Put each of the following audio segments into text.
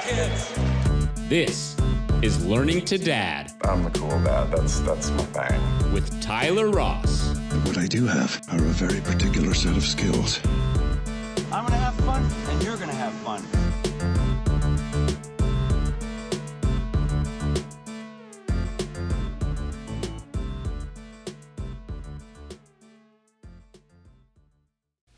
kids. This is Learning to Dad I'm the cool dad. That's my thing. with Tyler Ross. What I do have are a very particular set of skills. I'm gonna have fun, and you're gonna have fun.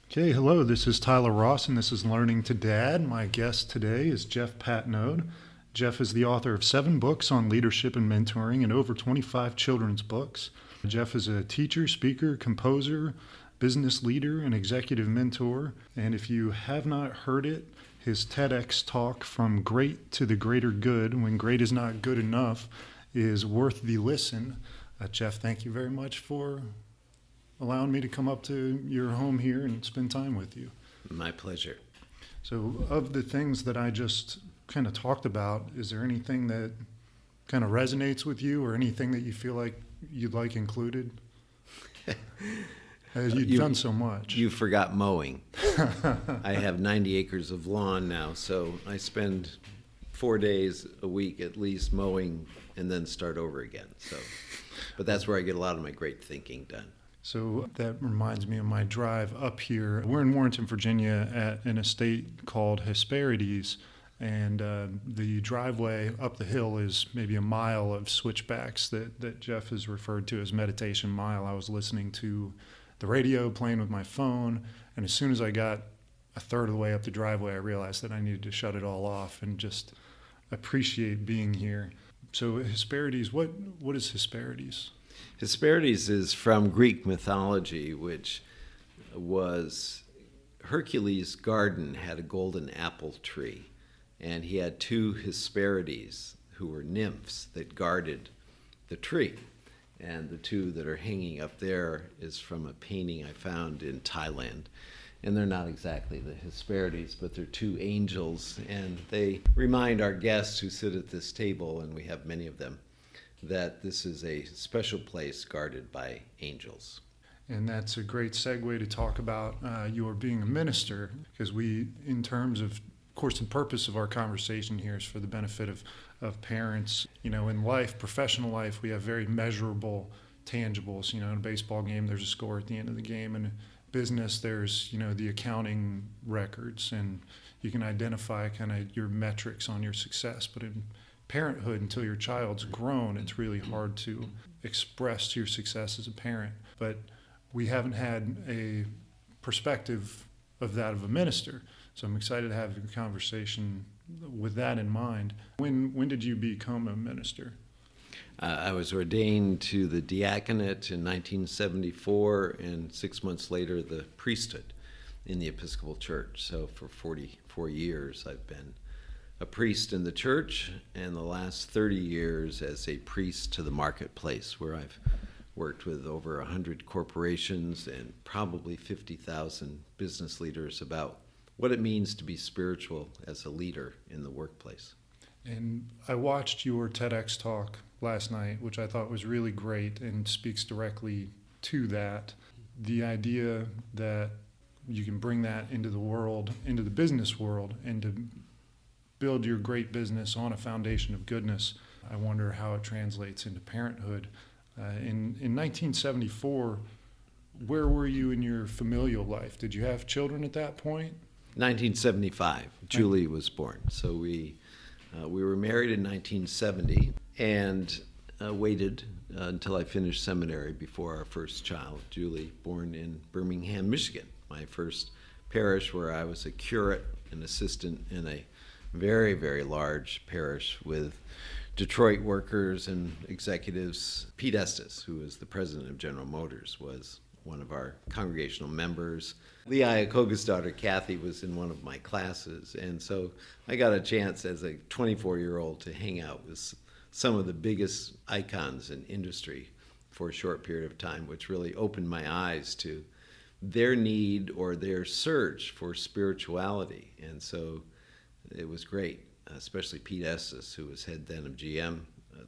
Okay, hello, this is Tyler Ross, and this is Learning to Dad. My guest today is Jeff Patnaude. Jeff is the author of 7 books on leadership and mentoring and over 25 children's books. Jeff is a teacher, speaker, composer, business leader, and executive mentor. And if you have not heard it, his TEDx talk, From Great to the Greater Good, When Great is Not Good Enough, is worth the listen. Jeff, thank you very much for allowing me to come up to your home here and spend time with you. My pleasure. So of the things that I just kind of talked about, is there anything that kind of resonates with you or anything that you feel like you'd like included? You've done so much. You forgot mowing. I have 90 acres of lawn now, so I spend 4 days a week at least mowing and then start over again. But that's where I get a lot of my great thinking done. So that reminds me of my drive up here. We're in Warrenton, Virginia at an estate called Hesperides, and the driveway up the hill is maybe a mile of switchbacks that Jeff has referred to as Meditation Mile. I was listening to the radio, playing with my phone, and as soon as I got a third of the way up the driveway, I realized that I needed to shut it all off and just appreciate being here. So Hesperides, what is Hesperides? Hesperides is from Greek mythology, which was Hercules' garden had a golden apple tree, and he had 2 Hesperides who were nymphs that guarded the tree. And the 2 that are hanging up there is from a painting I found in Thailand. And they're not exactly the Hesperides, but they're 2 angels, and they remind our guests who sit at this table, and we have many of them, that this is a special place guarded by angels. And that's a great segue to talk about your being a minister, because we, in terms of course, the purpose of our conversation here is for the benefit of parents. You know, in life, professional life, we have very measurable tangibles. You know, in a baseball game, there's a score at the end of the game. In business, there's, the accounting records, and you can identify kind of your metrics on your success. But in parenthood, until your child's grown, it's really hard to express your success as a parent. But we haven't had a perspective of that of a minister. So I'm excited to have a conversation with that in mind. When did you become a minister? I was ordained to the diaconate in 1974, and 6 months later the priesthood in the Episcopal Church. So for 44 years I've been a priest in the church, and the last 30 years as a priest to the marketplace, where I've worked with over 100 corporations and probably 50,000 business leaders about what it means to be spiritual as a leader in the workplace. And I watched your TEDx talk last night, which I thought was really great and speaks directly to that. The idea that you can bring that into the world, into the business world, and to build your great business on a foundation of goodness. I wonder how it translates into parenthood. In 1974, where were you in your familial life? Did you have children at that point? 1975, Julie was born. So we were married in 1970 and waited until I finished seminary before our first child, Julie, born in Birmingham, Michigan, my first parish, where I was a curate and assistant in a very, very large parish with Detroit workers and executives. Pete Estes, who was the president of General Motors, was one of our congregational members. Lee Iacocca's daughter, Kathy, was in one of my classes. And so I got a chance as a 24-year-old to hang out with some of the biggest icons in industry for a short period of time, which really opened my eyes to their need or their search for spirituality. And so it was great, especially Pete Estes, who was head then of GM,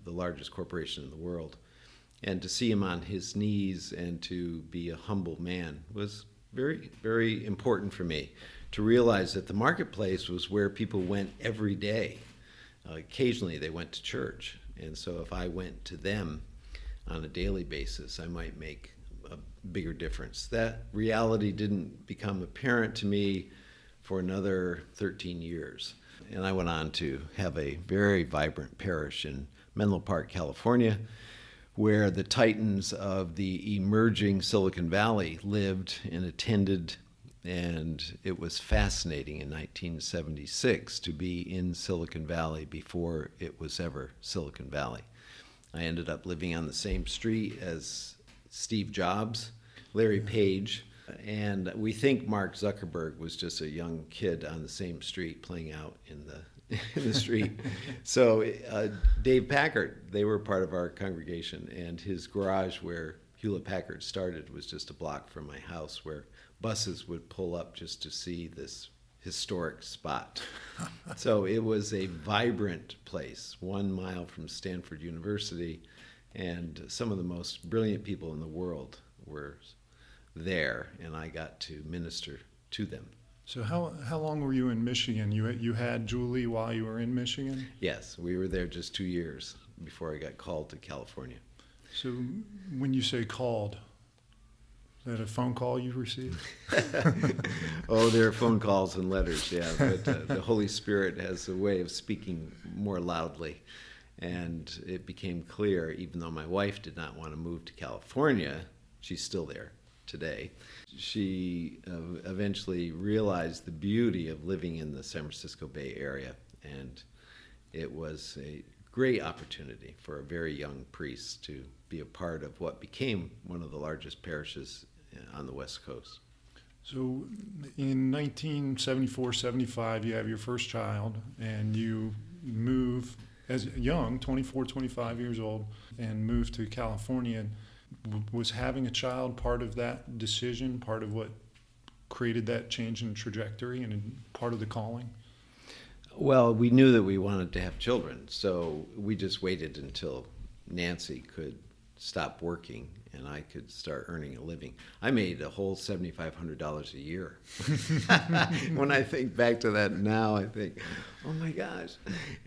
the largest corporation in the world. And to see him on his knees and to be a humble man was very, very important for me, to realize that the marketplace was where people went every day Occasionally they went to church, and so if I went to them on a daily basis, I might make a bigger difference. That reality didn't become apparent to me for another 13 years. And I went on to have a very vibrant parish in Menlo Park, California, where the titans of the emerging Silicon Valley lived and attended. And it was fascinating in 1976 to be in Silicon Valley before it was ever Silicon Valley. I ended up living on the same street as Steve Jobs, Larry Page, and we think Mark Zuckerberg was just a young kid on the same street playing out in the street. So Dave Packard, they were part of our congregation, and his garage where Hewlett Packard started was just a block from my house, where buses would pull up just to see this historic spot. So it was a vibrant place, 1 mile from Stanford University, and some of the most brilliant people in the world were there, and I got to minister to them. So how long were you in Michigan? You had Julie while you were in Michigan? Yes, we were there just 2 years before I got called to California. So when you say called, is that a phone call you received? Oh, there are phone calls and letters, yeah, but the Holy Spirit has a way of speaking more loudly. And it became clear, even though my wife did not want to move to California, she's still there today. She eventually realized the beauty of living in the San Francisco Bay Area, and it was a great opportunity for a very young priest to be a part of what became one of the largest parishes on the West Coast. So in 1974-75, you have your first child, and you move as young, 24, 25 years old, and move to California. Was having a child part of that decision, part of what created that change in trajectory and part of the calling? Well, we knew that we wanted to have children, so we just waited until Nancy could stop working and I could start earning a living. I made a whole $7,500 a year. When I think back to that now, I think, oh my gosh.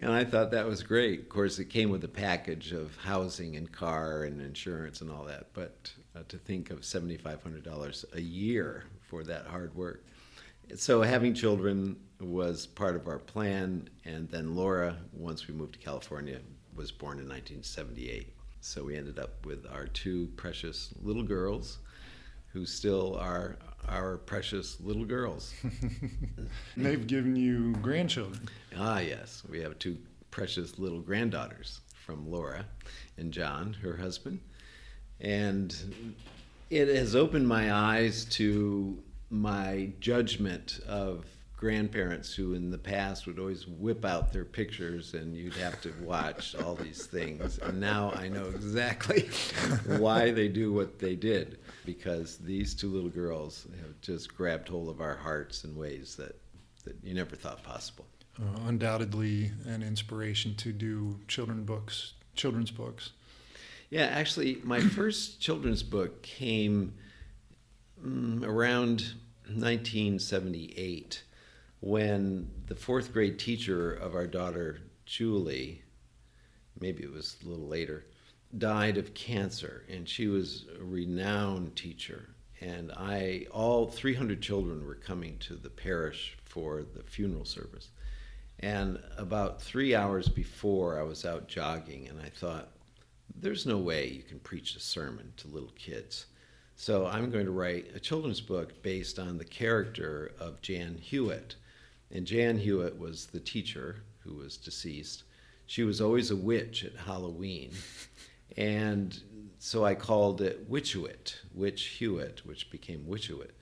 And I thought that was great. Of course, it came with a package of housing and car and insurance and all that, but to think of $7,500 a year for that hard work. So having children was part of our plan, and then Laura, once we moved to California, was born in 1978. So we ended up with our two precious little girls, who still are our precious little girls. And they've given you grandchildren. Ah, yes. We have two precious little granddaughters from Laura and John, her husband. And it has opened my eyes to my judgment of grandparents who in the past would always whip out their pictures and you'd have to watch all these things. And now I know exactly why they do what they did, because these two little girls have just grabbed hold of our hearts in ways that you never thought possible. Undoubtedly an inspiration to do children's books. Yeah, actually, my first children's book came around 1978. When the fourth grade teacher of our daughter, Julie, maybe it was a little later, died of cancer, and she was a renowned teacher. And all 300 children were coming to the parish for the funeral service. And about 3 hours before, I was out jogging, and I thought, there's no way you can preach a sermon to little kids. So I'm going to write a children's book based on the character of Jan Hewitt. And Jan Hewitt was the teacher who was deceased. She was always a witch at Halloween. And so I called it Witch-Hewitt, Witch Hewitt, which became Witch-Hewitt.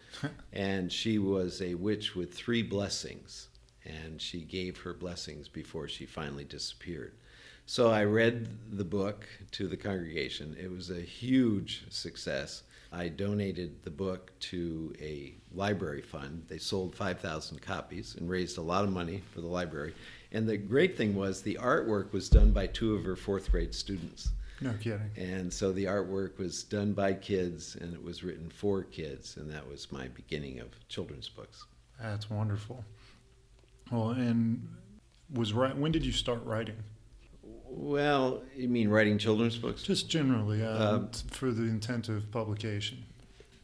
And she was a witch with 3 blessings. And she gave her blessings before she finally disappeared. So I read the book to the congregation. It was a huge success. I donated the book to a library fund. They sold 5,000 copies and raised a lot of money for the library. And the great thing was the artwork was done by 2 of her 4th grade students. No kidding. And so the artwork was done by kids, and it was written for kids, and that was my beginning of children's books. That's wonderful. Well, and when did you start writing? Well, you mean writing children's books? Just generally, for the intent of publication.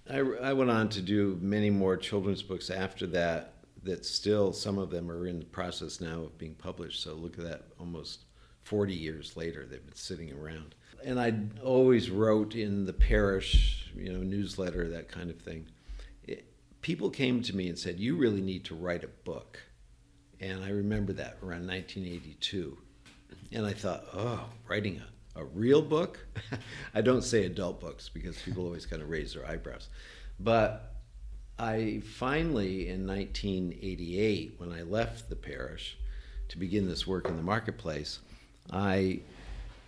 I went on to do many more children's books after that still, some of them are in the process now of being published. So look at that, almost 40 years later, they've been sitting around. And I always wrote in the parish, newsletter, that kind of thing. People came to me and said, you really need to write a book. And I remember that around 1982. And I thought, writing a real book? I don't say adult books because people always kind of raise their eyebrows. But I finally, in 1988, when I left the parish to begin this work in the marketplace, I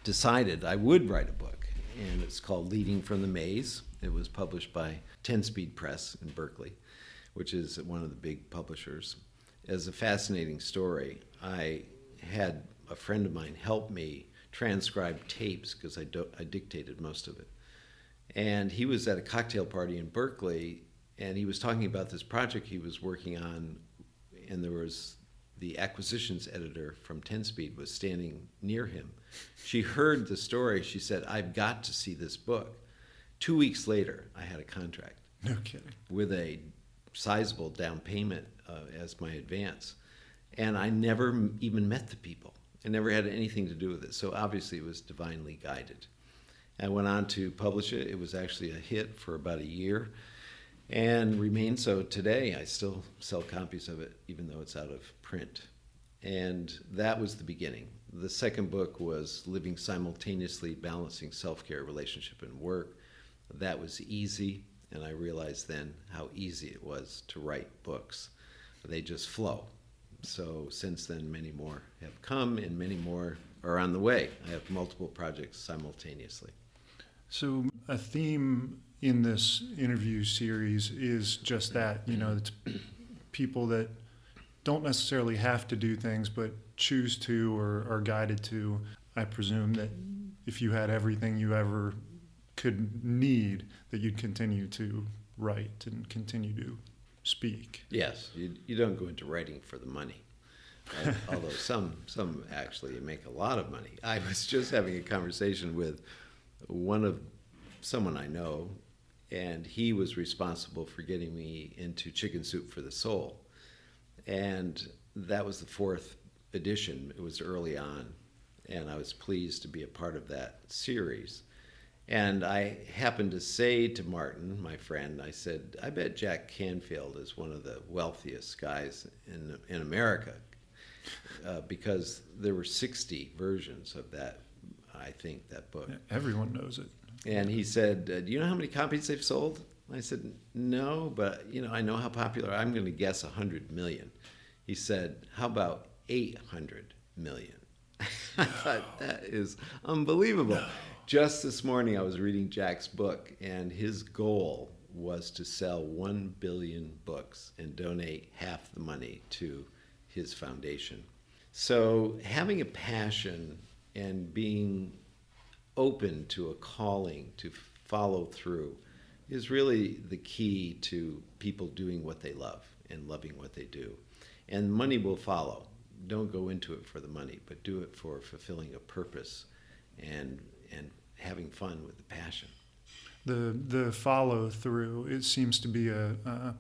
decided I would write a book. And it's called Leading from the Maze. It was published by 10-Speed Press in Berkeley, which is one of the big publishers. As a fascinating story, I had a friend of mine help me transcribe tapes because I dictated most of it. And he was at a cocktail party in Berkeley, and he was talking about this project he was working on, and there was the acquisitions editor from 10-Speed was standing near him. She heard the story. She said, I've got to see this book. 2 weeks later, I had a contract. No kidding. With a sizable down payment as my advance. And I never even met the people. I never had anything to do with it. So obviously it was divinely guided. I went on to publish it. It was actually a hit for about a year and remains so today. I still sell copies of it, even though it's out of print. And that was the beginning. The second book was Living Simultaneously, Balancing Self-Care, Relationship, and Work. That was easy, and I realized then how easy it was to write books. They just flow. So since then, many more have come, and many more are on the way. I have multiple projects simultaneously. So a theme in this interview series is just that, it's people that don't necessarily have to do things, but choose to or are guided to. I presume that if you had everything you ever could need, that you'd continue to write and continue to speak. Yes, you don't go into writing for the money. Although some actually make a lot of money. I was just having a conversation with someone I know, and he was responsible for getting me into Chicken Soup for the Soul. And that was the 4th edition. It was early on, and I was pleased to be a part of that series. And I happened to say to Martin, my friend, I said, I bet Jack Canfield is one of the wealthiest guys in America, because there were 60 versions of that, I think, that book. Everyone knows it. And he said, do you know how many copies they've sold? I said, no, but I know how popular. I'm going to guess 100 million. He said, how about 800 million? I thought, that is unbelievable. No. Just this morning, I was reading Jack's book, and his goal was to sell 1 billion books and donate half the money to his foundation. So having a passion and being open to a calling to follow through is really the key to people doing what they love and loving what they do. And money will follow. Don't go into it for the money, but do it for fulfilling a purpose and having fun with the passion. The follow through, it seems to be a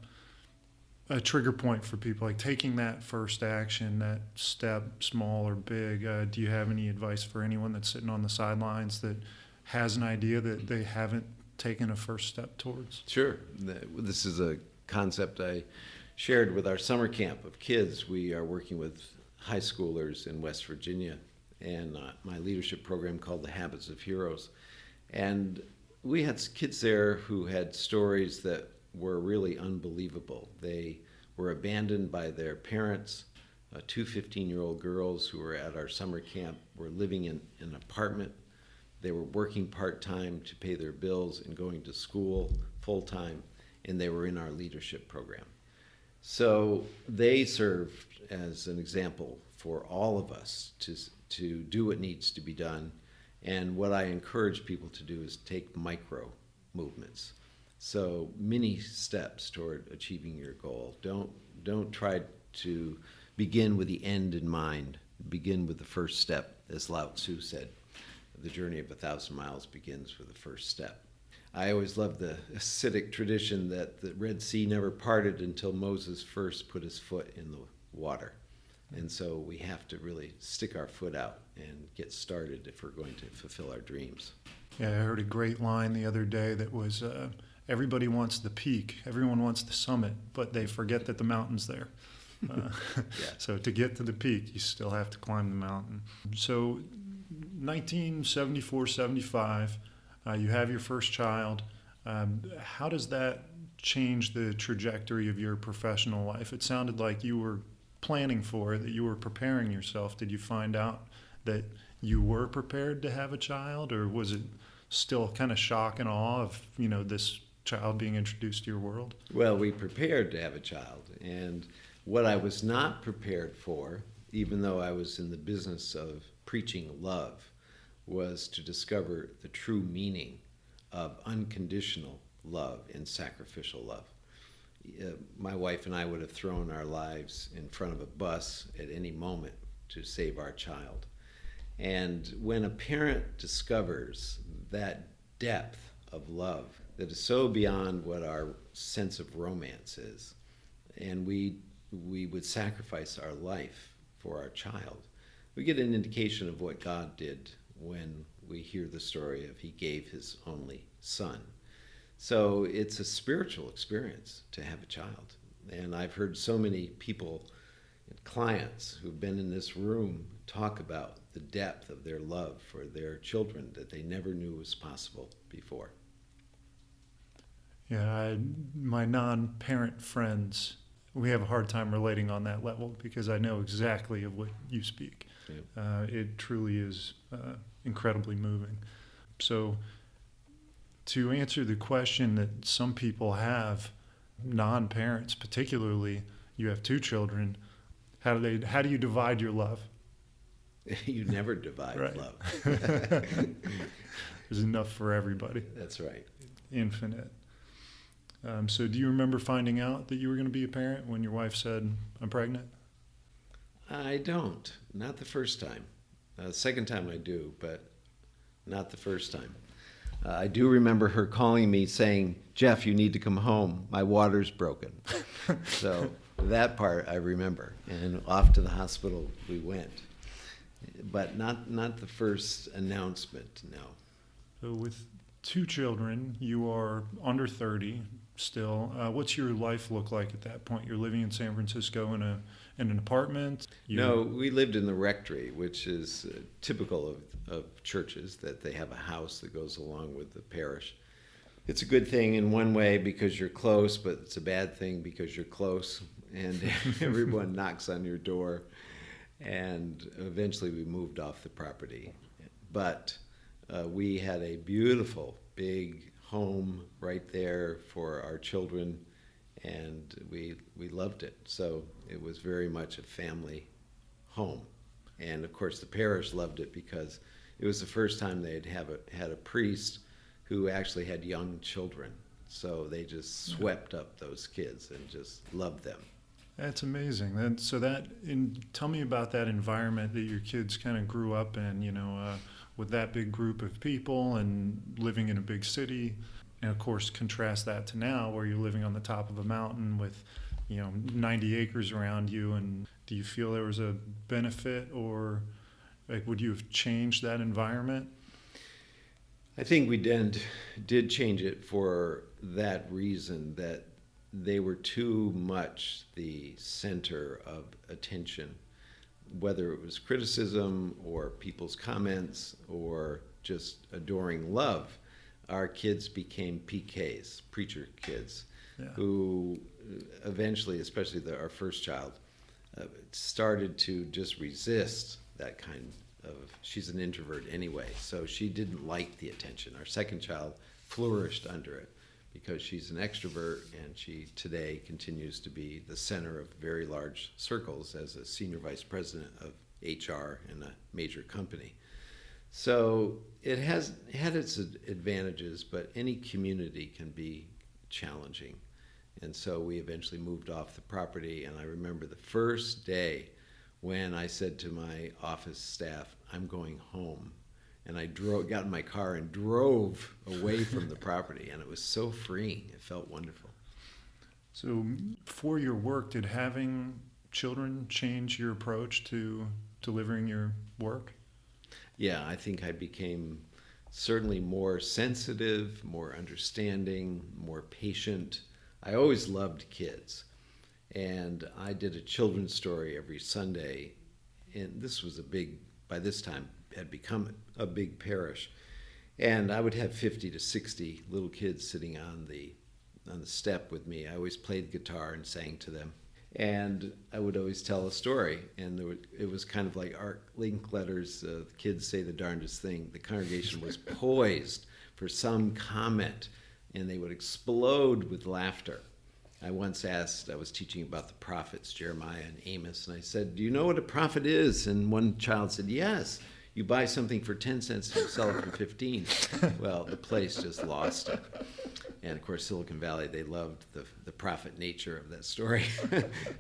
trigger point for people, like taking that first action, that step, small or big. Do you have any advice for anyone that's sitting on the sidelines that has an idea that they haven't taken a first step towards? Sure. This is a concept I shared with our summer camp of kids. We are working with high schoolers in West Virginia, and my leadership program called The Habits of Heroes. And we had kids there who had stories that were really unbelievable. They were abandoned by their parents. 2 15-year-old girls who were at our summer camp were living in an apartment. They were working part-time to pay their bills and going to school full-time, and they were in our leadership program. So they served as an example for all of us to do what needs to be done. And what I encourage people to do is take micro movements. So mini steps toward achieving your goal. Don't try to begin with the end in mind. begin with the first step, as Lao Tzu said. The journey of 1,000 miles begins with the first step. I always loved the Hasidic tradition that the Red Sea never parted until Moses first put his foot in the water. And so we have to really stick our foot out and get started if we're going to fulfill our dreams. Yeah, I heard a great line the other day that was, everybody wants the peak, everyone wants the summit, but they forget that the mountain's there. So to get to the peak, you still have to climb the mountain. So 1974, 75, you have your first child. How does that change the trajectory of your professional life? It sounded like you were planning for it, that you were preparing yourself. Did you find out that you were prepared to have a child, or was it still kind of shock and awe of, this child being introduced to your world? Well, we prepared to have a child, and what I was not prepared for, even though I was in the business of preaching love, was to discover the true meaning of unconditional love and sacrificial love. My wife and I would have thrown our lives in front of a bus at any moment to save our child. And when a parent discovers that depth of love that is so beyond what our sense of romance is, and we would sacrifice our life for our child, we get an indication of what God did when we hear the story of He gave His only Son. So it's a spiritual experience to have a child. And I've heard so many people, clients who've been in this room, talk about the depth of their love for their children that they never knew was possible before. Yeah, my non-parent friends, we have a hard time relating on that level because I know exactly of what you speak. Yeah. It truly is incredibly moving. So to answer the question that some people have, non-parents particularly, you have two children, how do you divide your love? You never divide love. There's enough for everybody. That's right. Infinite. So do you remember finding out that you were going to be a parent when your wife said, "I'm pregnant"? I don't. Not the first time. The second time I do, but not the first time. I do remember her calling me saying, "Jeff, you need to come home. My water's broken." So that part I remember. And off to the hospital we went. But not the first announcement, no. So with two children, you are under 30 still. What's your life look like at that point? You're living in San Francisco in an apartment? No, we lived in the rectory, which is typical of churches, that they have a house that goes along with the parish. It's a good thing in one way because you're close, but it's a bad thing because you're close and everyone knocks on your door. And eventually we moved off the property. But we had a beautiful big home right there for our children, and we loved it. So it was very much a family home. And of course the parish loved it because it was the first time they'd had a priest who actually had young children. So they just swept up those kids and just loved them. That's amazing. Tell me about that environment that your kids kind of grew up in, with that big group of people and living in a big city. And of course, contrast that to now where you're living on the top of a mountain with, 90 acres around you. And do you feel there was a benefit, or would you have changed that environment? I think we did change it for that reason, that they were too much the center of attention, whether it was criticism or people's comments or just adoring love. Our kids became PKs, preacher kids, who eventually, especially our first child, started to just resist that kind of, she's an introvert anyway, so she didn't like the attention. Our second child flourished under it, because she's an extrovert, and she today continues to be the center of very large circles as a senior vice president of HR in a major company. So it has had its advantages, but any community can be challenging. And so we eventually moved off the property, and I remember the first day when I said to my office staff, I'm going home. And I got in my car and drove away from the property, and it was so freeing. It felt wonderful. So for your work, did having children change your approach to delivering your work? Yeah, I think I became certainly more sensitive, more understanding, more patient. I always loved kids. And I did a children's story every Sunday. And this was by this time, had become a big parish. And I would have 50 to 60 little kids sitting on the step with me. I always played guitar and sang to them. And I would always tell a story. And it was kind of like Art Linkletter's The Kids Say the Darndest Thing. The congregation was poised for some comment, and they would explode with laughter. I once asked, I was teaching about the prophets, Jeremiah and Amos, and I said, do you know what a prophet is? And one child said, yes. You buy something for 10 cents and you sell it for 15. Well, the place just lost it. And of course, Silicon Valley, they loved the prophet nature of that story.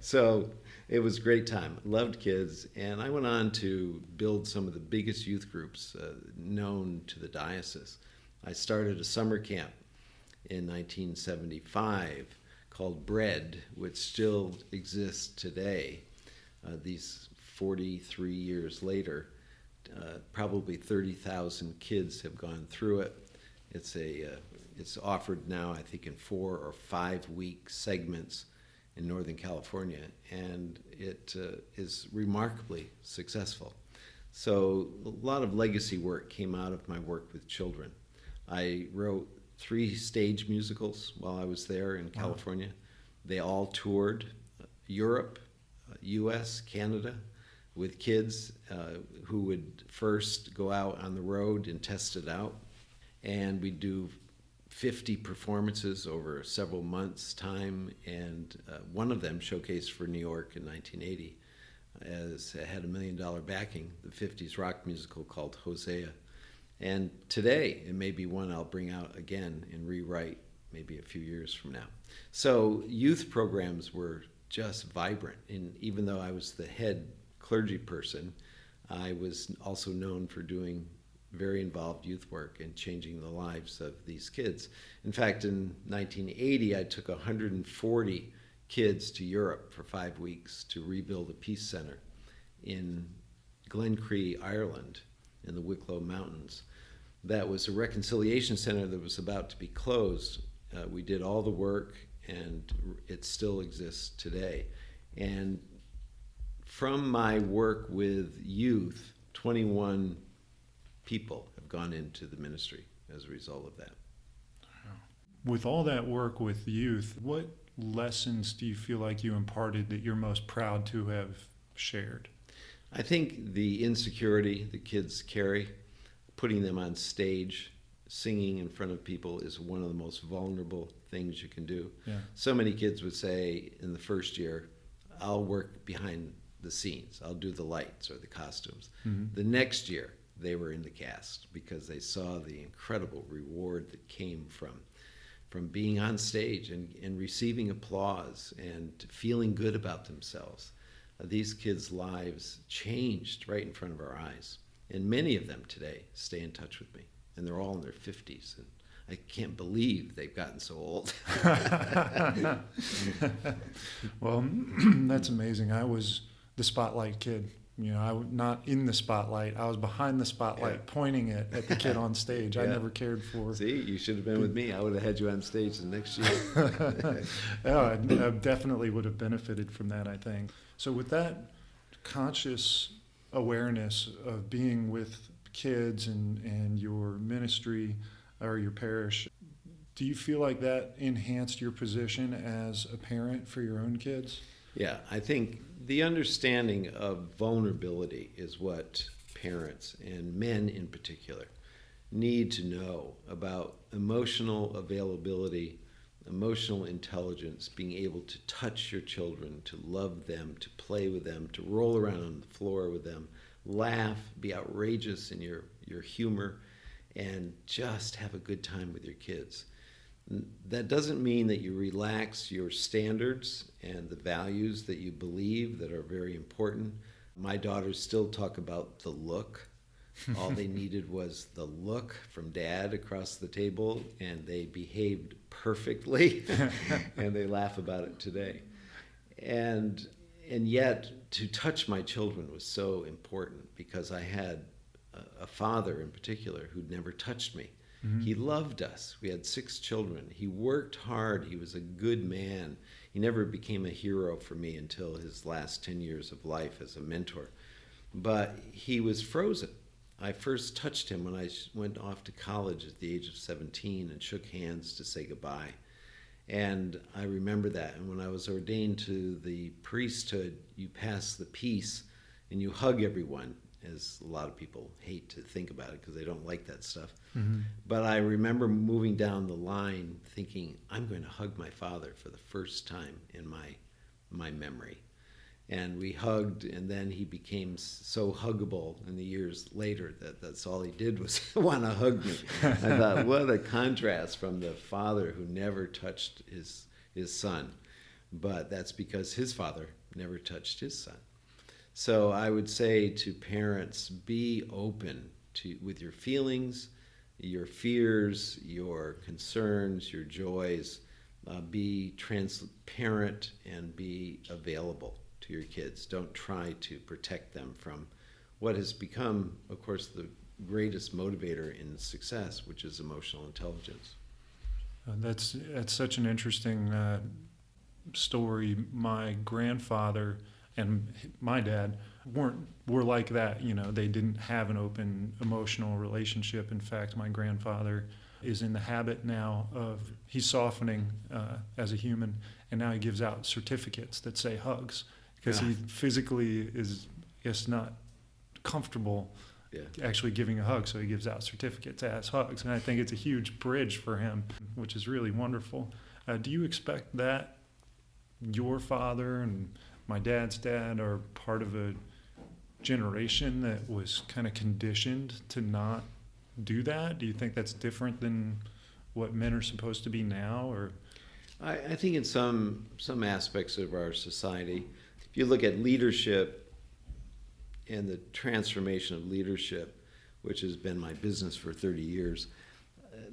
So it was a great time. Loved kids. And I went on to build some of the biggest youth groups known to the diocese. I started a summer camp in 1975 called Bread, which still exists today. These 43 years later, probably 30,000 kids have gone through it. It's offered now, I think, in 4 or 5 week segments in Northern California, and it is remarkably successful. So a lot of legacy work came out of my work with children. I wrote 3 stage musicals while I was there in California. They all toured Europe, US, Canada, with kids who would first go out on the road and test it out. And we'd do 50 performances over several months' time, and one of them showcased for New York in 1980 as it had $1 million backing, the 50s rock musical called Hosea. And today, it may be one I'll bring out again and rewrite maybe a few years from now. So youth programs were just vibrant, and even though I was the head clergy person, I was also known for doing very involved youth work and changing the lives of these kids. In fact, in 1980, I took 140 kids to Europe for 5 weeks to rebuild a peace center in Glencree, Ireland, in the Wicklow Mountains. That was a reconciliation center that was about to be closed. We did all the work, and it still exists today. And from my work with youth, 21 people have gone into the ministry as a result of that. With all that work with youth, what lessons do you feel like you imparted that you're most proud to have shared? I think the insecurity the kids carry, putting them on stage, singing in front of people is one of the most vulnerable things you can do. Yeah. So many kids would say in the first year, I'll work behind the scenes. I'll do the lights or the costumes. Mm-hmm. The next year, they were in the cast because they saw the incredible reward that came from being on stage and receiving applause and feeling good about themselves. These kids' lives changed right in front of our eyes. And many of them today stay in touch with me. And they're all in their 50s. And I can't believe they've gotten so old. Well, that's amazing. I was the spotlight kid. You know, I was not in the spotlight. I was behind the spotlight, pointing it at the kid on stage. I never cared for. See, you should have been with me. I would have had you on stage the next year. I definitely would have benefited from that, I think. So with that conscious awareness of being with kids and your ministry or your parish, do you feel like that enhanced your position as a parent for your own kids? Yeah, I think the understanding of vulnerability is what parents, and men in particular, need to know about emotional availability, emotional intelligence, being able to touch your children, to love them, to play with them, to roll around on the floor with them, laugh, be outrageous in your humor, and just have a good time with your kids. That doesn't mean that you relax your standards and the values that you believe that are very important, My daughters still talk about the look. All they needed was the look from Dad across the table, and they behaved perfectly, and they laugh about it today. And yet, to touch my children was so important because I had a father in particular who'd never touched me. He loved us. We had 6 children. He worked hard. He was a good man. He never became a hero for me until his last 10 years of life as a mentor. But he was frozen. I first touched him when I went off to college at the age of 17 and shook hands to say goodbye. And I remember that. And when I was ordained to the priesthood, you pass the peace and you hug everyone, as a lot of people hate to think about it because they don't like that stuff. But I remember moving down the line thinking, I'm going to hug my father for the first time in my memory. And we hugged, and then he became so huggable in the years later that's all he did was want to hug me. I thought, what a contrast from the father who never touched his son. But that's because his father never touched his son. So I would say to parents, be open with your feelings, your fears, your concerns, your joys. Be transparent and be available to your kids. Don't try to protect them from what has become, of course, the greatest motivator in success, which is emotional intelligence. That's such an interesting story. My grandfather and my dad were like that. You know, they didn't have an open emotional relationship. In fact, my grandfather is in the habit now of, he's softening as a human, and now he gives out certificates that say hugs because he physically is just not comfortable actually giving a hug, so he gives out certificates as hugs. And I think it's a huge bridge for him, which is really wonderful. Do you expect that your father and my dad's dad are part of a generation that was kind of conditioned to not do that? Do you think that's different than what men are supposed to be now? Or I think in some aspects of our society, if you look at leadership and the transformation of leadership, which has been my business for 30 years,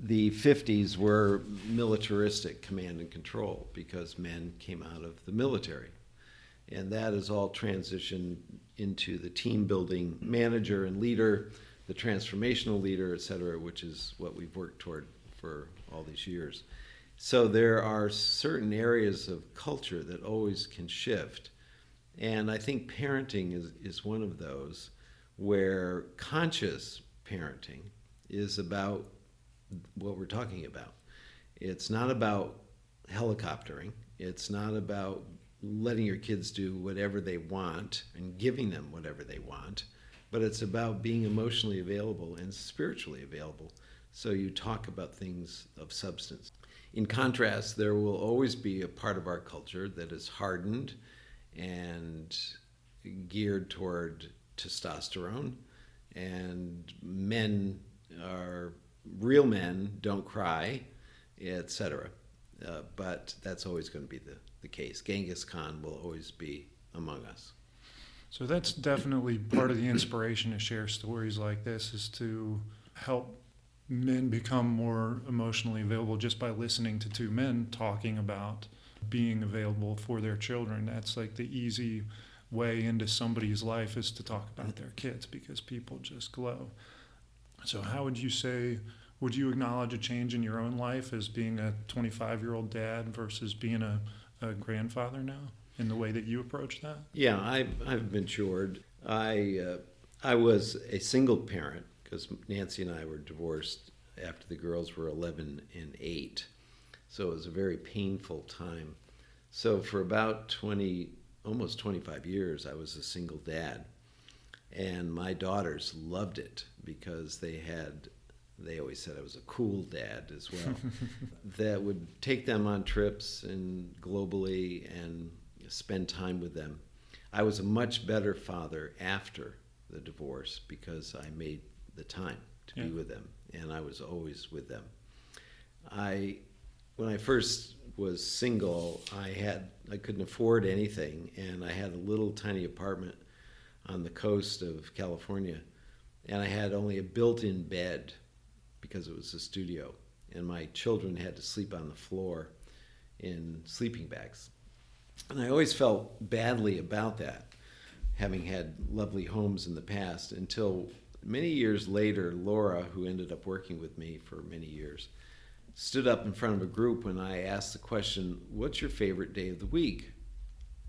the 50s were militaristic command and control because men came out of the military. And that has all transitioned into the team building manager and leader, the transformational leader, et cetera, which is what we've worked toward for all these years. So there are certain areas of culture that always can shift. And I think parenting is one of those where conscious parenting is about what we're talking about. It's not about helicoptering. It's not about letting your kids do whatever they want and giving them whatever they want, but it's about being emotionally available and spiritually available. So you talk about things of substance. In contrast, there will always be a part of our culture that is hardened and geared toward testosterone, and real men don't cry, etc. But that's always going to be the case. Genghis Khan will always be among us. So that's definitely part of the inspiration to share stories like this, is to help men become more emotionally available just by listening to 2 men talking about being available for their children. That's like the easy way into somebody's life, is to talk about their kids, because people just glow. So how would you say, would you acknowledge a change in your own life as being a 25-year-old dad versus being a grandfather now, in the way that you approach that? Yeah, I've matured. I was a single parent because Nancy and I were divorced after the girls were 11 and 8. So it was a very painful time. So for about almost 25 years, I was a single dad. And my daughters loved it because they always said I was a cool dad as well, that would take them on trips and globally and spend time with them. I was a much better father after the divorce because I made the time to be with them, and I was always with them. When I first was single, I couldn't afford anything, and I had a little tiny apartment on the coast of California, and I had only a built-in bed because it was a studio, and my children had to sleep on the floor in sleeping bags. And I always felt badly about that, having had lovely homes in the past, until many years later, Laura, who ended up working with me for many years, stood up in front of a group when I asked the question, "What's your favorite day of the week?"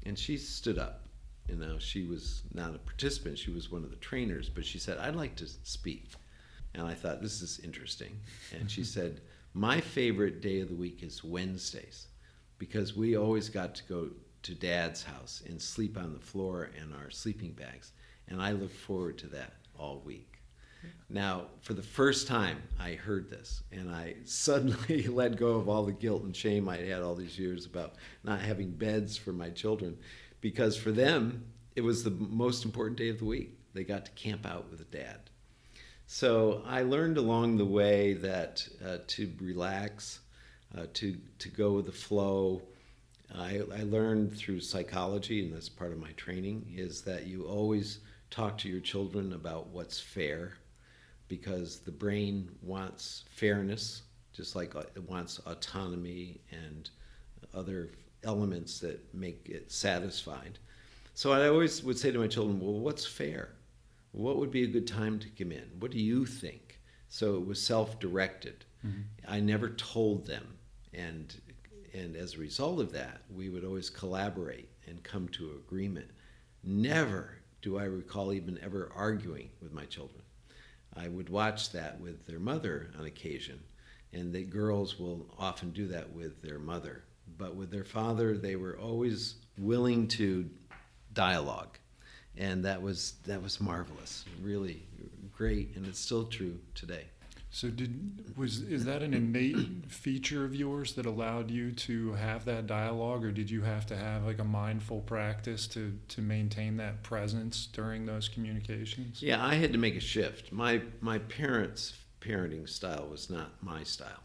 And she stood up. You know, she was not a participant, she was one of the trainers, but she said, "I'd like to speak." And I thought, this is interesting. And she said, "My favorite day of the week is Wednesdays, because we always got to go to Dad's house and sleep on the floor in our sleeping bags. And I look forward to that all week." Now, for the first time, I heard this, and I suddenly let go of all the guilt and shame I had all these years about not having beds for my children, because for them, it was the most important day of the week. They got to camp out with a dad. So I learned along the way that to relax, to go with the flow. I learned through psychology, and that's part of my training, is that you always talk to your children about what's fair, because the brain wants fairness, just like it wants autonomy and other elements that make it satisfied. So I always would say to my children, well, what's fair? What would be a good time to come in? What do you think? So it was self-directed. Mm-hmm. I never told them. And as a result of that, we would always collaborate and come to agreement. Never do I recall even ever arguing with my children. I would watch that with their mother on occasion, and the girls will often do that with their mother. But with their father, they were always willing to dialogue, and that was marvelous, really great, and it's still true today. So is that an innate feature of yours that allowed you to have that dialogue, or did you have to have like a mindful practice to maintain that presence during those communications? Yeah, I had to make a shift. My parents' parenting style was not my style.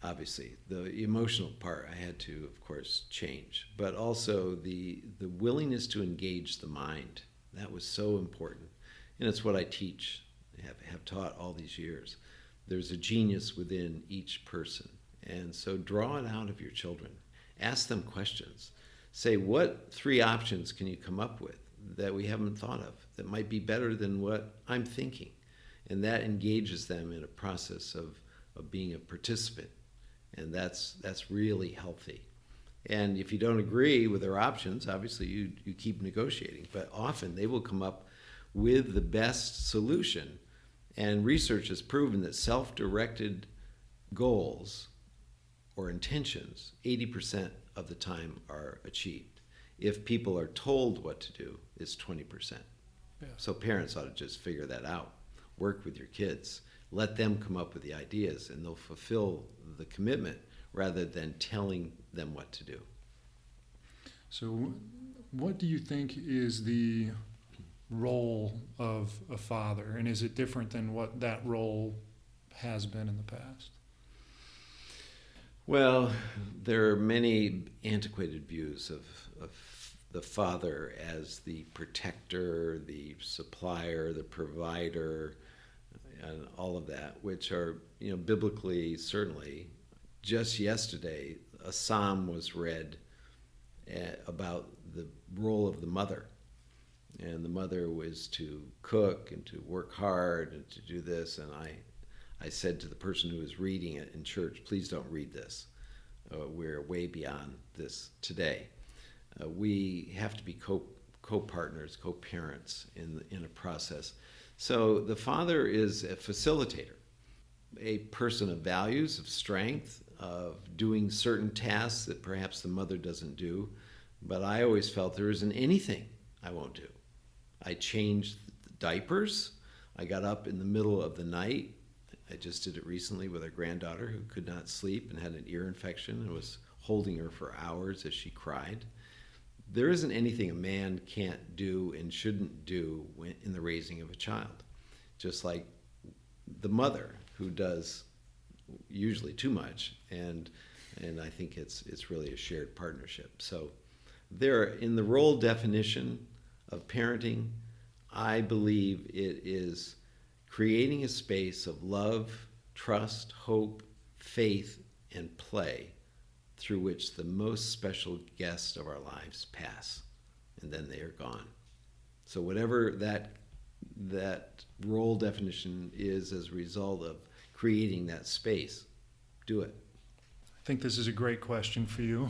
Obviously, the emotional part I had to, of course, change, but also the willingness to engage the mind. That was so important, and it's what I teach, have taught all these years. There's a genius within each person, and so draw it out of your children. Ask them questions. Say, what 3 options can you come up with that we haven't thought of that might be better than what I'm thinking? And that engages them in a process of being a participant, and that's really healthy. And if you don't agree with their options, obviously you keep negotiating, but often they will come up with the best solution. And research has proven that self-directed goals or intentions 80% of the time are achieved. If people are told what to do, it's 20%. Yeah. So parents ought to just figure that out. Work with your kids. Let them come up with the ideas, and they'll fulfill the commitment rather than telling them what to do. So what do you think is the role of a father, and is it different than what that role has been in the past? Well, there are many antiquated views of the father as the protector, the supplier, the provider, and all of that, which are, biblically, certainly. Just yesterday, a psalm was read about the role of the mother. And the mother was to cook and to work hard and to do this. And I said to the person who was reading it in church, please don't read this. We're way beyond this today. We have to be co-partners, co-parents in a process. So the father is a facilitator, a person of values, of strength, of doing certain tasks that perhaps the mother doesn't do. But I always felt there isn't anything I won't do. I changed diapers. I got up in the middle of the night. I just did it recently with our granddaughter who could not sleep and had an ear infection and was holding her for hours as she cried. There isn't anything a man can't do and shouldn't do in the raising of a child. Just like the mother who does usually too much, and I think it's really a shared partnership. So there, in the role definition of parenting, I believe it is creating a space of love, trust, hope, faith, and play through which the most special guests of our lives pass, and then they are gone. So whatever that role definition is as a result of creating that space, do it. I think this is a great question for you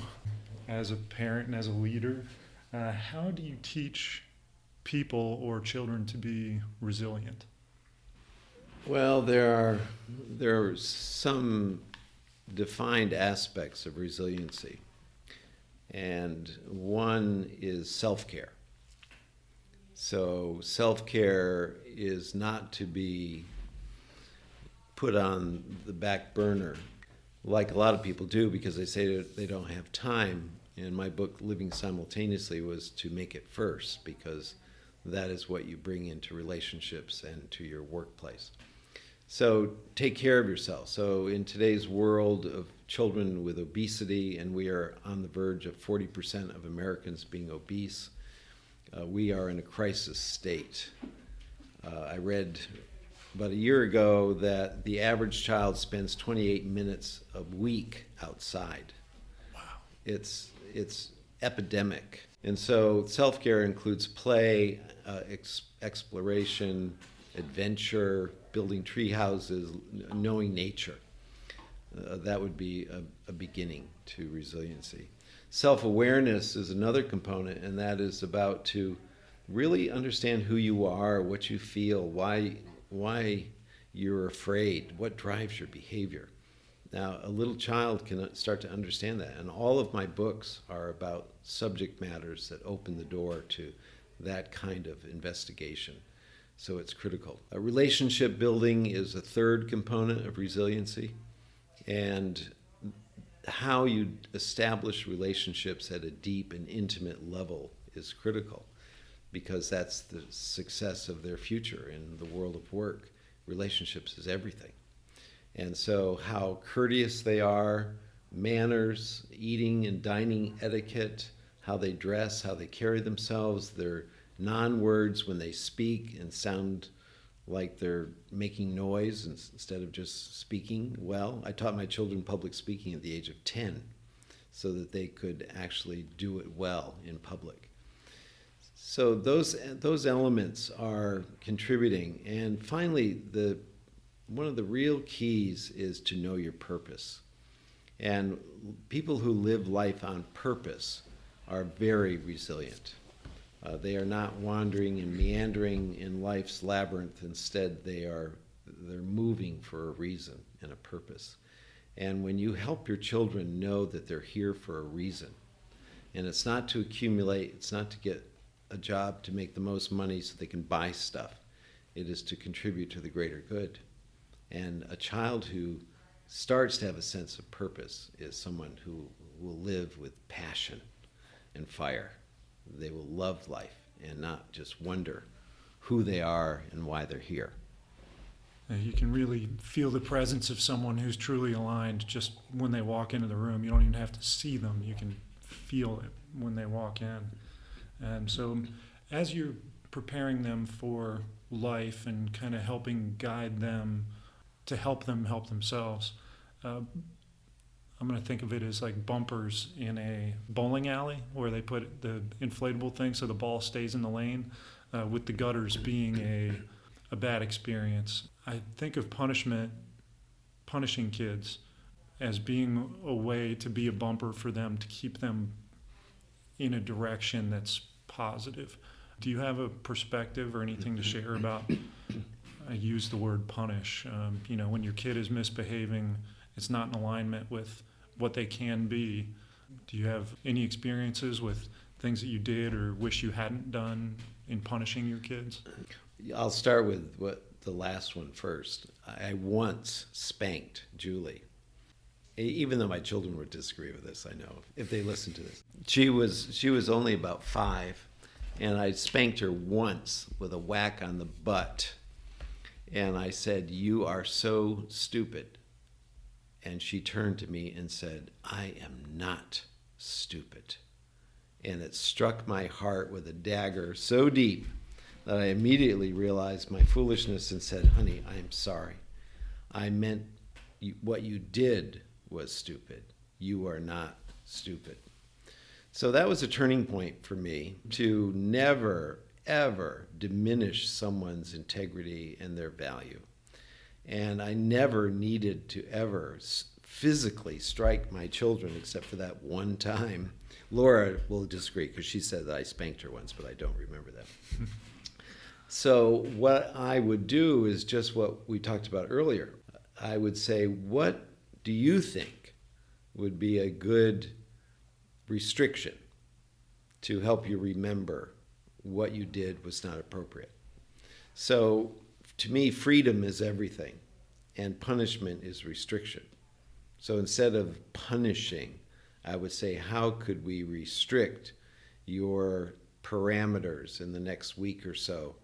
as a parent and as a leader. How do you teach people or children to be resilient? Well, there are some defined aspects of resiliency, and one is self-care. So self-care is not to be put on the back burner like a lot of people do because they say that they don't have time. And my book, Living Simultaneously, was to make it first because that is what you bring into relationships and to your workplace. So take care of yourself. So in today's world of children with obesity, and we are on the verge of 40% of Americans being obese, we are in a crisis state. I read about a year ago that the average child spends 28 minutes a week outside. Wow. It's epidemic. And so self-care includes play, exploration, adventure, building tree houses, knowing nature. That would be a beginning to resiliency. Self-awareness is another component, and that is about to really understand who you are, what you feel, why you're afraid, what drives your behavior. Now, a little child can start to understand that, and all of my books are about subject matters that open the door to that kind of investigation. So it's critical. Relationship building is a third component of resiliency, and how you establish relationships at a deep and intimate level is critical because that's the success of their future in the world of work. Relationships is everything. And so how courteous they are, manners, eating and dining etiquette, how they dress, how they carry themselves, their non-words when they speak and sound like they're making noise instead of just speaking well. I taught my children public speaking at the age of 10 so that they could actually do it well in public. So those elements are contributing. And finally, one of the real keys is to know your purpose. And people who live life on purpose are very resilient. They are not wandering and meandering in life's labyrinth. Instead, they're moving for a reason and a purpose. And when you help your children know that they're here for a reason, and it's not to accumulate, it's not to get a job to make the most money so they can buy stuff. It is to contribute to the greater good. And a child who starts to have a sense of purpose is someone who will live with passion and fire. They will love life and not just wonder who they are and why they're here. You can really feel the presence of someone who's truly aligned just when they walk into the room. You don't even have to see them. You can feel it when they walk in. And so as you're preparing them for life and kind of helping guide them to help them help themselves, I'm going to think of it as like bumpers in a bowling alley where they put the inflatable thing so the ball stays in the lane, with the gutters being a bad experience. I think of punishing kids as being a way to be a bumper for them, to keep them in a direction that's positive. Do you have a perspective or anything to share about, I use the word punish, when your kid is misbehaving, it's not in alignment with what they can be. Do you have any experiences with things that you did or wish you hadn't done in punishing your kids? I'll start with the last one first. I once spanked Julie, even though my children would disagree with this, I know, if they listen to this. She was only about 5, and I spanked her once with a whack on the butt. And I said, "You are so stupid." And she turned to me and said, "I am not stupid." And it struck my heart with a dagger so deep that I immediately realized my foolishness and said, honey, I am sorry. I meant what you did was stupid. You are not stupid. So that was a turning point for me to never, ever diminish someone's integrity and their value. And I never needed to ever physically strike my children except for that one time. Laura will disagree because she said that I spanked her once, but I don't remember that. So what I would do is just what we talked about earlier. I would say, what do you think would be a good restriction to help you remember what you did was not appropriate? So to me, freedom is everything, and punishment is restriction. So instead of punishing, I would say, how could we restrict your parameters in the next week or so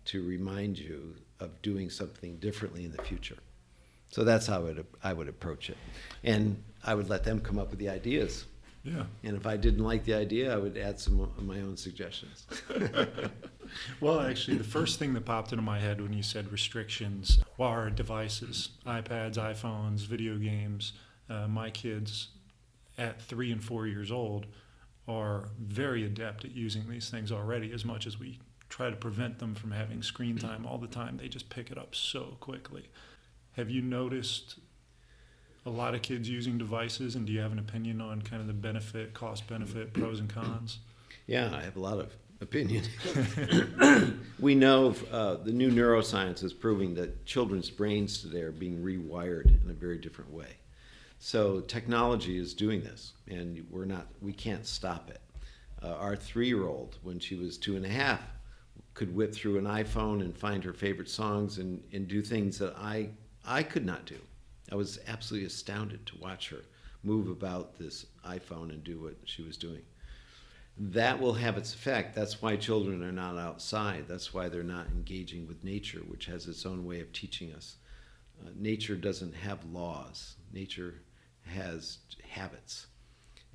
to remind you of doing something differently in the future? So that's how I would approach it. And I would let them come up with the ideas. Yeah. And if I didn't like the idea, I would add some of my own suggestions. Well, actually, the first thing that popped into my head when you said restrictions are devices, iPads, iPhones, video games. My kids at 3 and 4 years old are very adept at using these things already. As much as we try to prevent them from having screen time all the time, they just pick it up so quickly. Have you noticed a lot of kids using devices, and do you have an opinion on kind of the benefit, cost benefit, pros and cons? Yeah, I have a lot of opinion. We know the new neuroscience is proving that children's brains today are being rewired in a very different way. So technology is doing this, and we can't stop it. Our 3-year-old, when she was 2.5, could whip through an iPhone and find her favorite songs and do things that I could not do. I was absolutely astounded to watch her move about this iPhone and do what she was doing. That will have its effect. That's why children are not outside. That's why they're not engaging with nature, which has its own way of teaching us. Nature doesn't have laws. Nature has habits.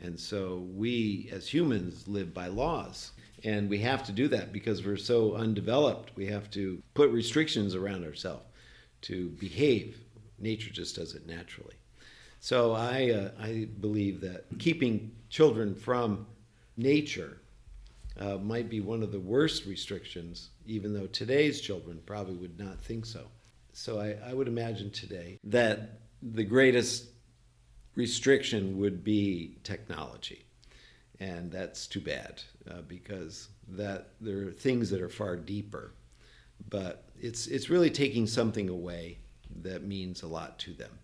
And so we, as humans, live by laws. And we have to do that because we're so undeveloped. We have to put restrictions around ourselves to behave. Nature just does it naturally. So I believe that keeping children from nature might be one of the worst restrictions, even though today's children probably would not think so. So I would imagine today that the greatest restriction would be technology. And that's too bad because there are things that are far deeper. But it's really taking something away that means a lot to them.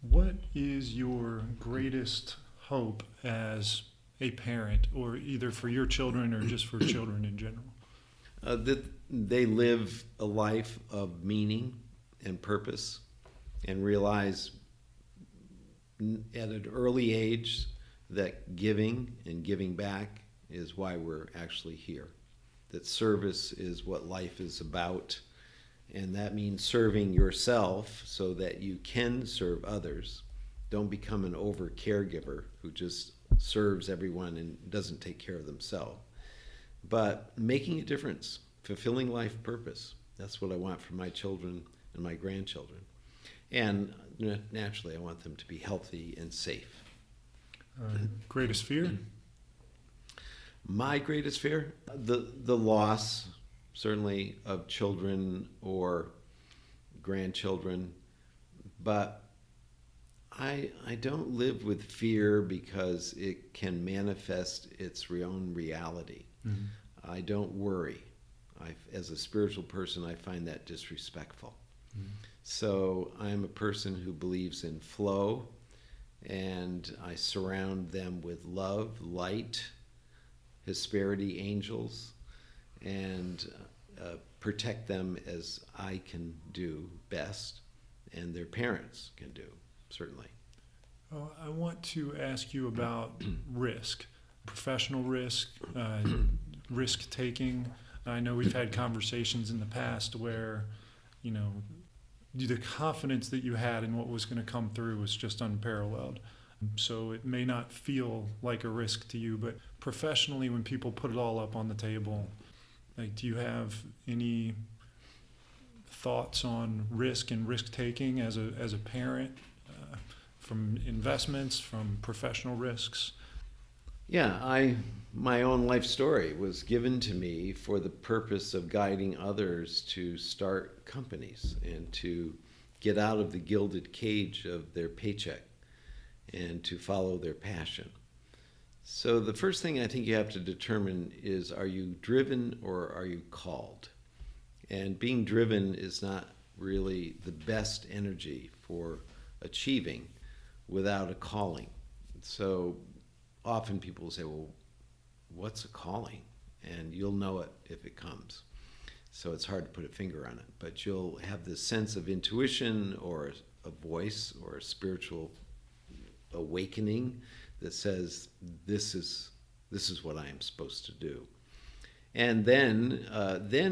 What is your greatest hope as a parent, or either for your children or just for children in general? That they live a life of meaning and purpose and realize at an early age that giving and giving back is why we're actually here. That service is what life is about. And that means serving yourself so that you can serve others. Don't become an over caregiver who just serves everyone and doesn't take care of themselves. But making a difference, fulfilling life purpose. That's what I want for my children and my grandchildren. And naturally, I want them to be healthy and safe. Greatest fear? My greatest fear? The loss, certainly, of children or grandchildren. But I don't live with fear because it can manifest its own reality. Mm-hmm. I don't worry. As a spiritual person, I find that disrespectful. Mm-hmm. So I'm a person who believes in flow, and I surround them with love, light, Hesperity angels, and protect them as I can do best, and their parents can do, certainly. I want to ask you about risk, professional risk, risk taking. I know we've had conversations in the past where, the confidence that you had in what was going to come through was just unparalleled. So it may not feel like a risk to you, but professionally, when people put it all up on the table, Like, do you have any thoughts on risk and risk taking as a parent, from investments, from professional risks? Yeah, my own life story was given to me for the purpose of guiding others to start companies and to get out of the gilded cage of their paycheck and to follow their passion. So the first thing I think you have to determine is, are you driven or are you called? And being driven is not really the best energy for achieving without a calling. So often people say, well, what's a calling? And you'll know it if it comes. So it's hard to put a finger on it, but you'll have this sense of intuition or a voice or a spiritual awakening that says, this is what I am supposed to do. And then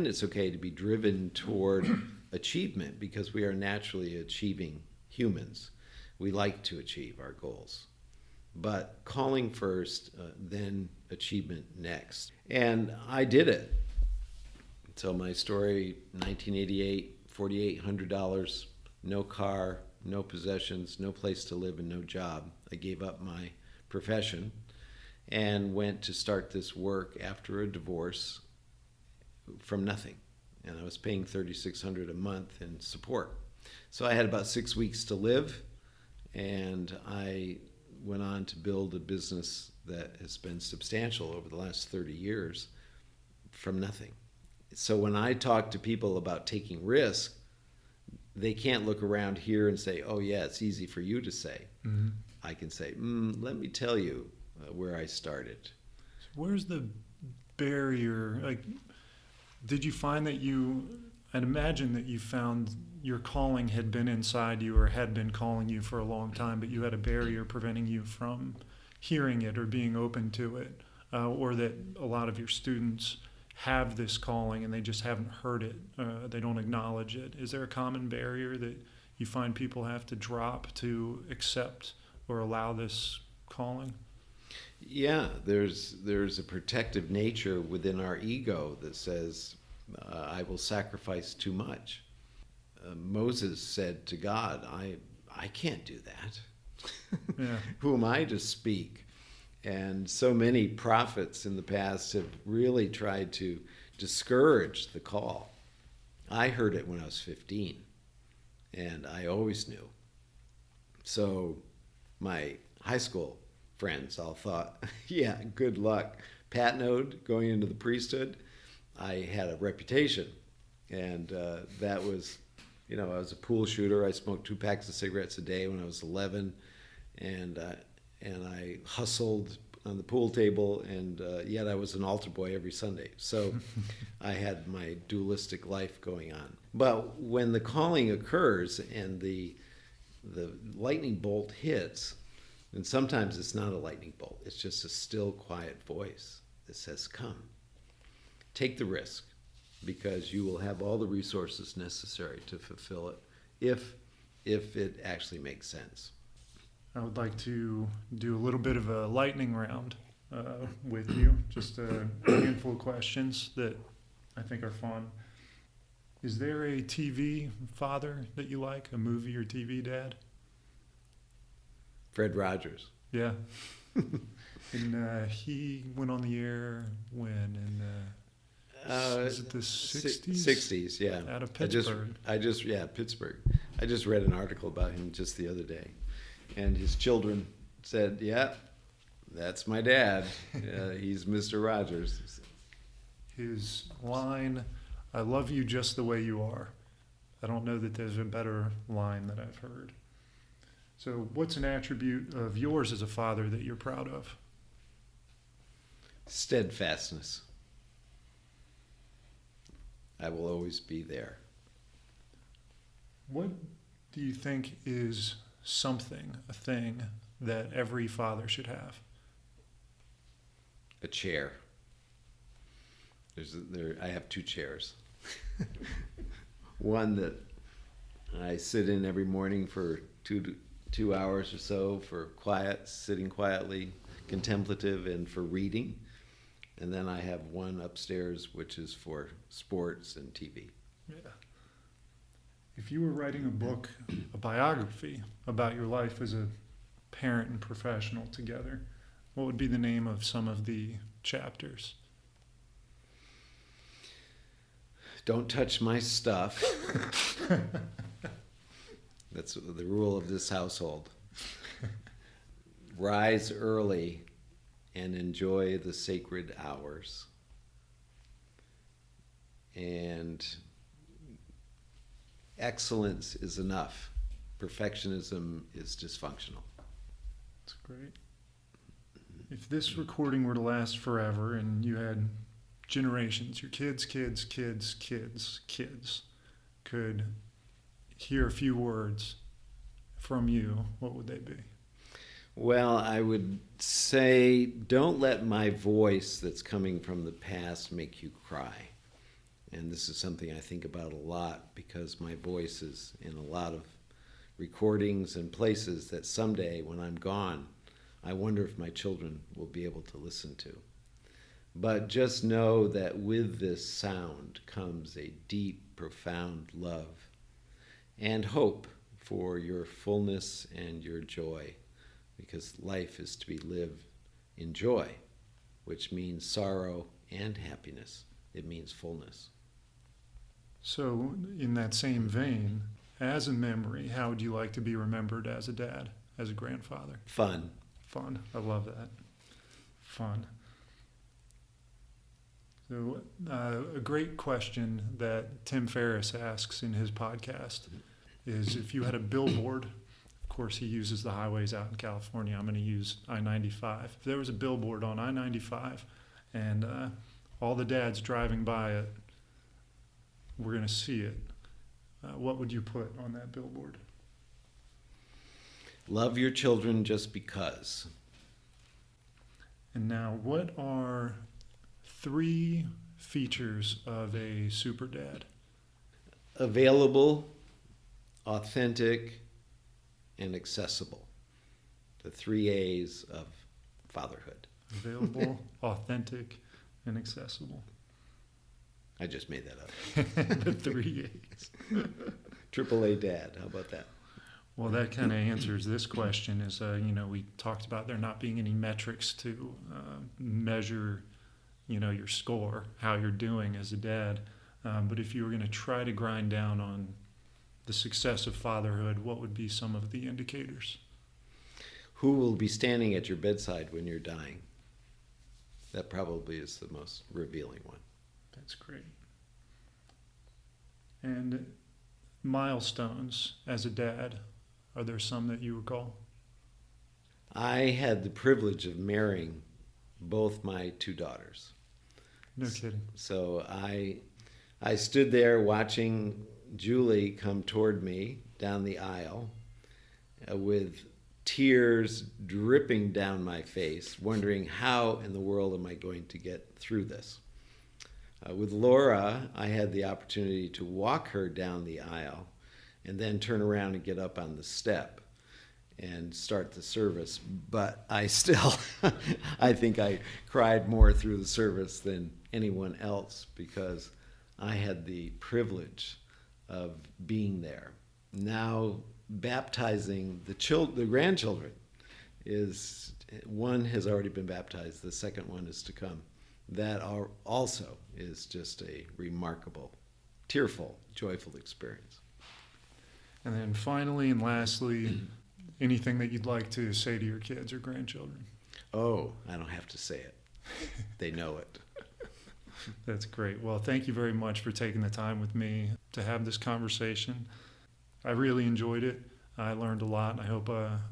it's okay to be driven toward achievement, because we are naturally achieving humans. We like to achieve our goals. But calling first, then achievement next. And I did it. So my story, 1988, $4,800, no car, no possessions, no place to live, and no job. I gave up my profession and went to start this work after a divorce from nothing. And I was paying $3,600 a month in support. So I had about 6 weeks to live, and I went on to build a business that has been substantial over the last 30 years from nothing. So when I talk to people about taking risk, they can't look around here and say, oh yeah, it's easy for you to say. Mm-hmm. I can say, let me tell you where I started. Where's the barrier? Like, did you find that I'd imagine that you found your calling had been inside you or had been calling you for a long time, but you had a barrier preventing you from hearing it or being open to it, or that a lot of your students have this calling and they just haven't heard it, they don't acknowledge it. Is there a common barrier that you find people have to drop to accept or allow this calling? Yeah, there's a protective nature within our ego that says, I will sacrifice too much. Moses said to God, I can't do that. Yeah. Who am I to speak? And so many prophets in the past have really tried to discourage the call. I heard it when I was 15, and I always knew. So my high school friends all thought, yeah, good luck. Patnaude, going into the priesthood, I had a reputation. And that was, I was a pool shooter. I smoked 2 packs of cigarettes a day when I was 11. And I hustled on the pool table, and yet I was an altar boy every Sunday. So I had my dualistic life going on. But when the calling occurs and the lightning bolt hits, and sometimes it's not a lightning bolt, it's just a still, quiet voice that says, come, take the risk, because you will have all the resources necessary to fulfill it if it actually makes sense. I would like to do a little bit of a lightning round with you, just a handful of questions that I think are fun. Is there a TV father that you like, a movie or TV dad? Fred Rogers. Yeah. And he went on the air when? Is it the 60s? 60s, yeah. Out of Pittsburgh. Pittsburgh. I just read an article about him just the other day. And his children said, yeah, that's my dad. He's Mr. Rogers. His line, I love you just the way you are. I don't know that there's a better line that I've heard. So what's an attribute of yours as a father that you're proud of? Steadfastness. I will always be there. What do you think is a thing that every father should have? A chair. I have 2 chairs. One that I sit in every morning for 2 hours or so for quiet, sitting quietly, contemplative, and for reading. And then I have one upstairs, which is for sports and TV. Yeah. If you were writing a book, a biography about your life as a parent and professional together, what would be the name of some of the chapters? Don't touch my stuff. That's the rule of this household. Rise early and enjoy the sacred hours. And excellence is enough. Perfectionism is dysfunctional. That's great. If this recording were to last forever and you had generations, your kids, could hear a few words from you, what would they be? Well, I would say don't let my voice that's coming from the past make you cry. And this is something I think about a lot because my voice is in a lot of recordings and places that someday when I'm gone, I wonder if my children will be able to listen to. But just know that with this sound comes a deep, profound love and hope for your fullness and your joy, because life is to be lived in joy, which means sorrow and happiness. It means fullness. So, in that same vein, as a memory, how would you like to be remembered as a dad, as a grandfather? Fun. Fun. I love that. Fun. So, a great question that Tim Ferriss asks in his podcast is if you had a billboard, of course he uses the highways out in California, I'm going to use I-95. If there was a billboard on I-95 and all the dads driving by it were going to see it, what would you put on that billboard? Love your children just because. And now, what are 3 features of a super dad? Available, authentic, and accessible. The 3 A's of fatherhood. Available, authentic, and accessible. I just made that up. The 3 A's. AAA dad, how about that? Well, that kind of answers this question is, we talked about there not being any metrics to measure, your score, how you're doing as a dad. But if you were going to try to grind down on the success of fatherhood, what would be some of the indicators? Who will be standing at your bedside when you're dying? That probably is the most revealing one. That's great. And milestones as a dad, are there some that you recall? I had the privilege of marrying both my 2 daughters. No kidding. So I stood there watching Julie come toward me down the aisle with tears dripping down my face, wondering how in the world am I going to get through this. With Laura, I had the opportunity to walk her down the aisle and then turn around and get up on the step and start the service. But I still, I think I cried more through the service than anyone else because I had the privilege of being there. Now baptizing the grandchildren one has already been baptized, the second one is to come. That also is just a remarkable, tearful, joyful experience. And then finally and lastly, anything that you'd like to say to your kids or grandchildren? Oh, I don't have to say it. They know it. That's great. Well, thank you very much for taking the time with me to have this conversation. I really enjoyed it. I learned a lot, and I hope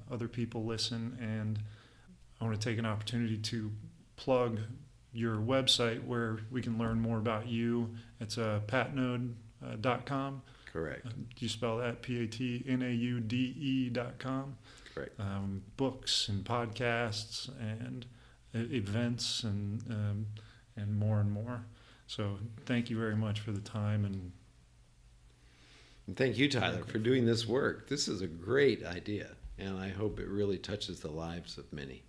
other people listen. And I want to take an opportunity to plug your website where we can learn more about you. It's patnaude.com. Correct. Do you spell that? PATNAUDE.com. Correct. Books and podcasts and events and more and more. So thank you very much for the time. And thank you, Tyler, for doing this work. This is a great idea, and I hope it really touches the lives of many.